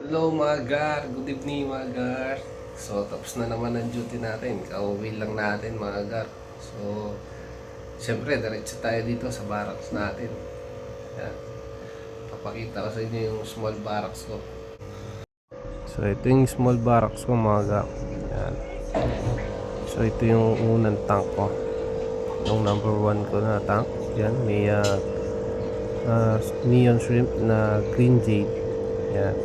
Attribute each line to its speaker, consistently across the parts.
Speaker 1: Hello mga gar, good evening mga gar. So tapos na naman ang duty natin, kauwi lang natin mga gar. So siyempre diretso tayo dito sa barracks natin. Yan. Papakita ko sa inyo yung small barracks ko. So ito yung small barracks ko mga gar. Yan. So ito yung unang tank ko. Yung number 1 ko na tank. Yan, may neon shrimp na green jade. Yan.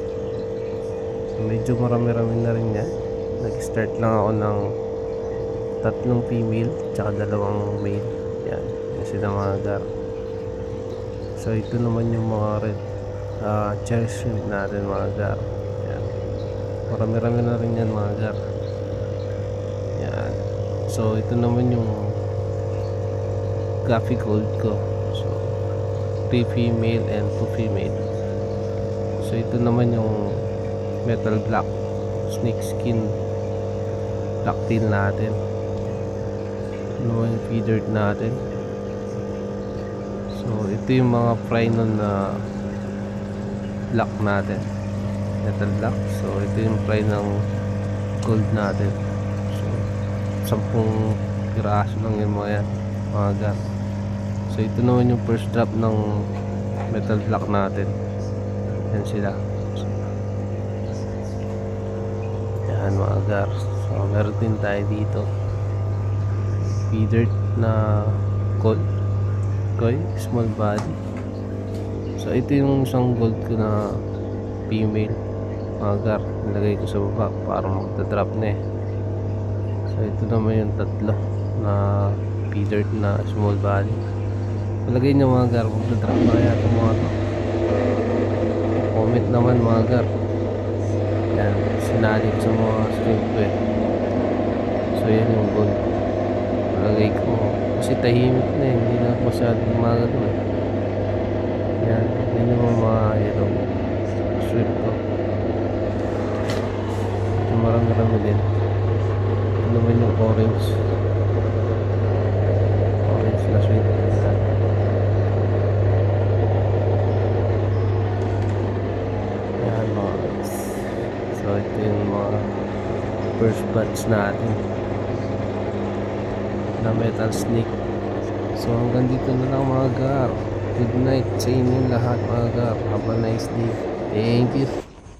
Speaker 1: Medyo marami-rami na rin yan. Nag-start lang ako ng 3 female tsaka 2 male. Yan, yan sila mga gar. So ito naman yung mga red cherry shrimp natin mga gar. Yan, marami-rami na rin yan mga gar. Yan. So ito naman yung coffee gold ko. So 3 female and 2 female. So ito naman yung metal black snake skin blacktail natin. Ano yung feeder natin. So ito yung mga prino na black natin, metal black. So ito yung prino ng gold natin. So 10 piraso lang yung mga yan mga gar. So ito naman yung first drop ng metal black natin. Yan sila. Yan mga gar. So meron din tayo dito feeder na gold koi small body. So ito yung isang gold ko na female mga gar. Nilagay ko sa baba para magta-drop na eh. So ito naman yung 3 na feeder na small body. Palagay nyo mga gar, magta-drop na kaya itong mga to. Comment naman mga gar. Yan, sinali ko sa mga shrimp ko eh. So yan yung gold. Palagay ko kasi tahimik na eh, hindi na masyadong magano eh. Yan, yan yung mga yellow shrimp ko. Ito marami-rami din. Ito naman yung orange na shrimp. Yan mga guys. So ito yung mga first batch natin na metal snake. So hanggang dito na lang mga gar. Good night sa inyo lahat mga gar. Have a nice day. Thank you.